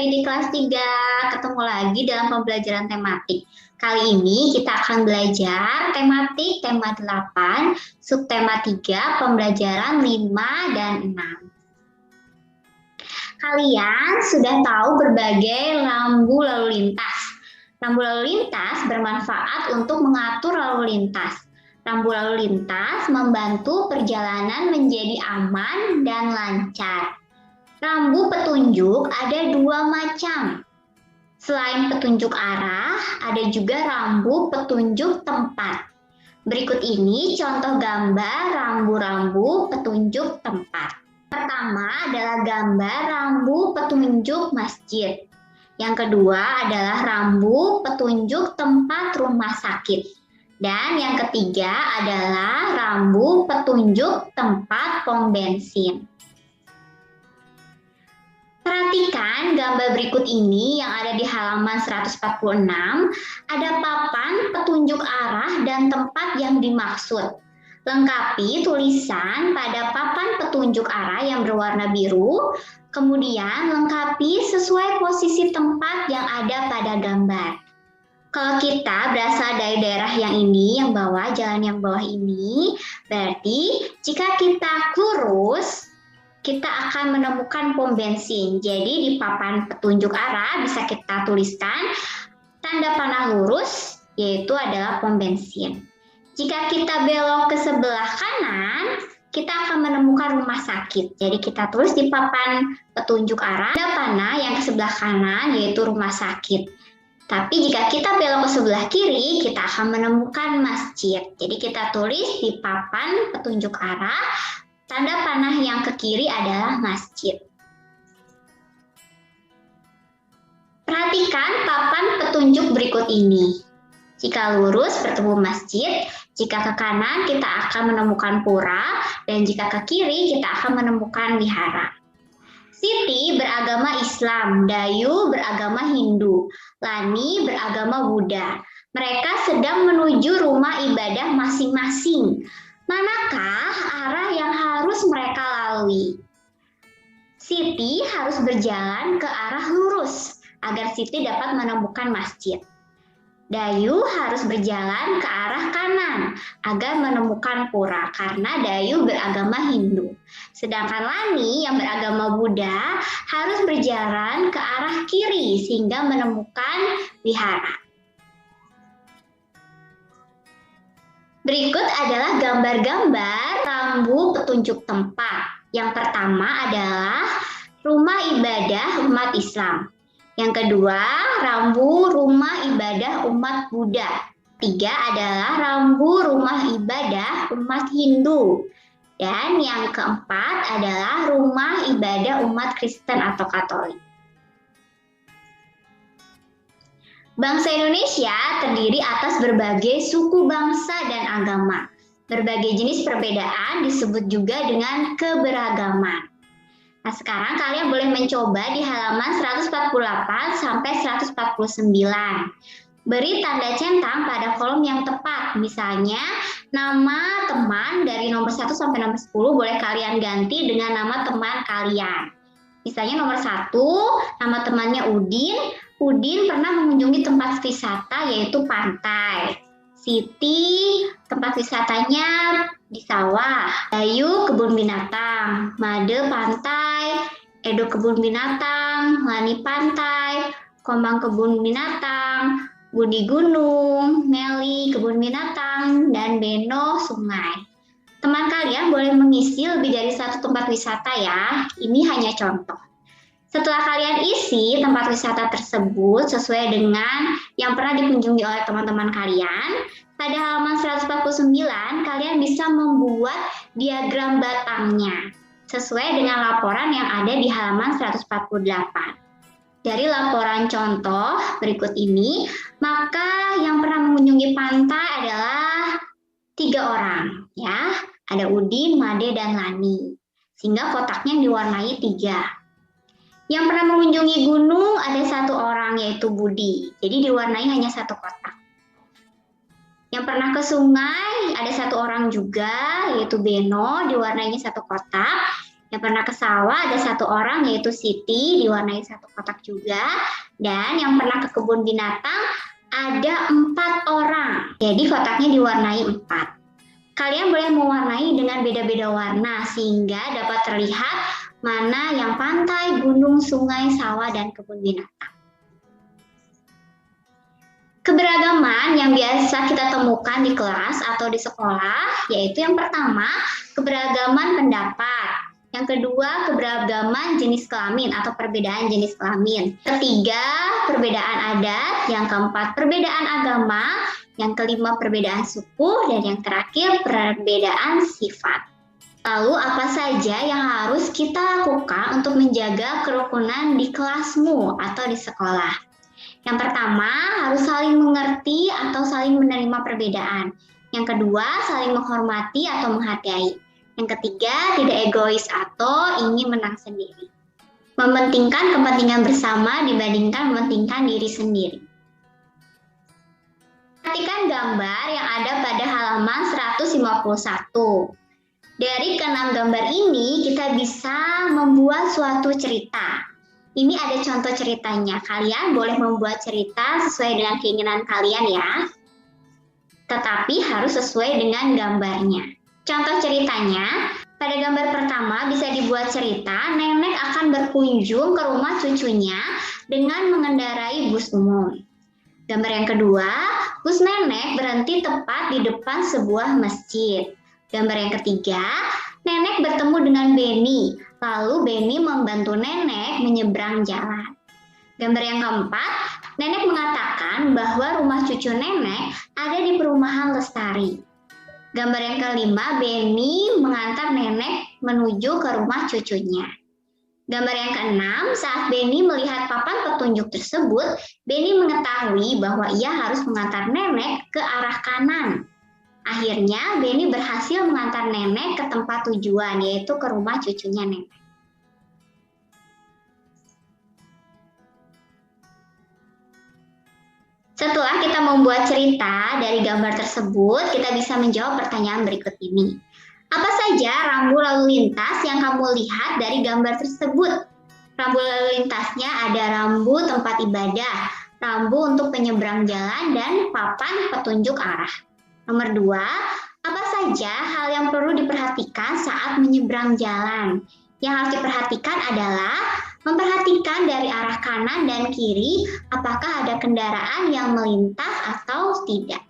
lagi di kelas 3. Ketemu lagi dalam pembelajaran tematik. Kali ini kita akan belajar tematik tema 8, subtema 3, pembelajaran 5 dan 6. Kalian sudah tahu berbagai rambu lalu lintas. Rambu lalu lintas bermanfaat untuk mengatur lalu lintas. Rambu lalu lintas membantu perjalanan menjadi aman dan lancar. Rambu petunjuk ada dua macam. Selain petunjuk arah, ada juga rambu petunjuk tempat. Berikut ini contoh gambar rambu-rambu petunjuk tempat. Pertama adalah gambar rambu petunjuk masjid. Yang kedua adalah rambu petunjuk tempat rumah sakit. Dan yang ketiga adalah rambu petunjuk tempat pom bensin. Perhatikan gambar berikut ini yang ada di halaman 146. Ada papan petunjuk arah dan tempat yang dimaksud. Lengkapi tulisan pada papan petunjuk arah yang berwarna biru. Kemudian lengkapi sesuai posisi tempat yang ada pada gambar. Kalau kita berasal dari daerah yang ini, yang bawah, jalan yang bawah ini, berarti jika kita lurus, kita akan menemukan pom bensin. Jadi di papan petunjuk arah bisa kita tuliskan tanda panah lurus, yaitu adalah pom bensin. Jika kita belok ke sebelah kanan, kita akan menemukan rumah sakit. Jadi kita tulis di papan petunjuk arah tanda panah yang ke sebelah kanan, yaitu rumah sakit. Tapi jika kita belok ke sebelah kiri, kita akan menemukan masjid. Jadi kita tulis di papan petunjuk arah, tanda panah yang ke kiri adalah masjid. Perhatikan papan petunjuk berikut ini. Jika lurus bertemu masjid, jika ke kanan kita akan menemukan pura, dan jika ke kiri kita akan menemukan wihara. Siti beragama Islam, Dayu beragama Hindu, Lani beragama Buddha. Mereka sedang menuju rumah ibadah masing-masing. Manakah arah yang harus mereka lalui? Siti harus berjalan ke arah lurus agar Siti dapat menemukan masjid. Dayu harus berjalan ke arah kanan agar menemukan pura karena Dayu beragama Hindu. Sedangkan Lani yang beragama Buddha harus berjalan ke arah kiri sehingga menemukan wihara. Berikut adalah gambar-gambar rambu petunjuk tempat. Yang pertama adalah rumah ibadah umat Islam. Yang kedua, rambu rumah ibadah umat Buddha. Tiga adalah rambu rumah ibadah umat Hindu. Dan yang keempat adalah rumah ibadah umat Kristen atau Katolik. Bangsa Indonesia terdiri atas berbagai suku bangsa dan agama. Berbagai jenis perbedaan disebut juga dengan keberagaman. Nah, sekarang kalian boleh mencoba di halaman 148 sampai 149. Beri tanda centang pada kolom yang tepat. Misalnya, nama teman dari nomor 1 sampai nomor 10 boleh kalian ganti dengan nama teman kalian. Misalnya nomor 1, nama temannya Udin. Udin pernah mengunjungi tempat wisata yaitu pantai. Siti, tempat wisatanya di sawah. Dayu, kebun binatang. Made, pantai. Edo, kebun binatang. Lani, pantai. Komang, kebun binatang. Budi, gunung. Meli, kebun binatang. Dan Beno, sungai. Teman kalian boleh mengisi lebih dari satu tempat wisata ya. Ini hanya contoh. Setelah kalian isi tempat wisata tersebut sesuai dengan yang pernah dikunjungi oleh teman-teman kalian, pada halaman 149 kalian bisa membuat diagram batangnya sesuai dengan laporan yang ada di halaman 148. Dari laporan contoh berikut ini, maka yang pernah mengunjungi pantai adalah 3 orang, ya. Ada Udin, Made, dan Lani. Sehingga kotaknya diwarnai 3. Yang pernah mengunjungi gunung ada 1 orang yaitu Budi. Jadi diwarnai hanya 1 kotak. Yang pernah ke sungai ada 1 orang juga yaitu Beno, diwarnainya 1 kotak. Yang pernah ke sawah ada 1 orang, yaitu Siti, diwarnai 1 kotak juga. Dan yang pernah ke kebun binatang ada 4 orang. Jadi kotaknya diwarnai 4. Kalian boleh mewarnai dengan beda-beda warna sehingga dapat terlihat mana yang pantai, gunung, sungai, sawah, dan kebun binatang. Keberagaman yang biasa kita temukan di kelas atau di sekolah yaitu yang pertama, keberagaman pendapat. Yang kedua, keberagaman jenis kelamin atau perbedaan jenis kelamin. Ketiga, perbedaan adat. Yang keempat, perbedaan agama. Yang kelima, perbedaan suku. Dan yang terakhir, perbedaan sifat. Lalu, apa saja yang harus kita lakukan untuk menjaga kerukunan di kelasmu atau di sekolah? Yang pertama, harus saling mengerti atau saling menerima perbedaan. Yang kedua, saling menghormati atau menghargai. Yang ketiga, tidak egois atau ingin menang sendiri. Mementingkan kepentingan bersama dibandingkan mementingkan diri sendiri. Perhatikan gambar yang ada pada halaman 151. Dari ke-6 gambar ini, kita bisa membuat suatu cerita. Ini ada contoh ceritanya. Kalian boleh membuat cerita sesuai dengan keinginan kalian ya. Tetapi harus sesuai dengan gambarnya. Contoh ceritanya, pada gambar pertama bisa dibuat cerita nenek akan berkunjung ke rumah cucunya dengan mengendarai bus umum. Gambar yang kedua, bus nenek berhenti tepat di depan sebuah masjid. Gambar yang ketiga, nenek bertemu dengan Beni, lalu Beni membantu nenek menyeberang jalan. Gambar yang keempat, nenek mengatakan bahwa rumah cucu nenek ada di perumahan Lestari. Gambar yang kelima, Beni mengantar nenek menuju ke rumah cucunya. Gambar yang keenam, saat Beni melihat papan petunjuk tersebut, Beni mengetahui bahwa ia harus mengantar nenek ke arah kanan. Akhirnya, Beni berhasil mengantar nenek ke tempat tujuan, yaitu ke rumah cucunya nenek. Setelah kita membuat cerita dari gambar tersebut, kita bisa menjawab pertanyaan berikut ini. Apa saja rambu lalu lintas yang kamu lihat dari gambar tersebut? Rambu lalu lintasnya ada rambu tempat ibadah, rambu untuk penyeberang jalan, dan papan petunjuk arah. Nomor 2, apa saja hal yang perlu diperhatikan saat menyeberang jalan? Yang harus diperhatikan adalah memperhatikan dari arah kanan dan kiri apakah ada kendaraan yang melintas atau tidak.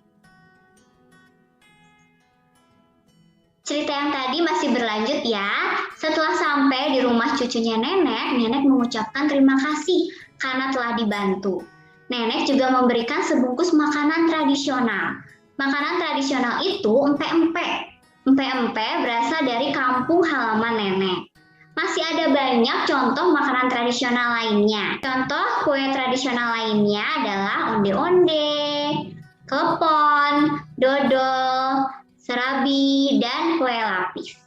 Cerita yang tadi masih berlanjut ya. Setelah sampai di rumah cucunya nenek, nenek mengucapkan terima kasih karena telah dibantu. Nenek juga memberikan sebungkus makanan tradisional. Makanan tradisional itu empek-empek. Empek-empek berasal dari kampung halaman nenek. Masih ada banyak contoh makanan tradisional lainnya. Contoh kue tradisional lainnya adalah onde-onde, klepon, dodol, serabi, dan kue lapis.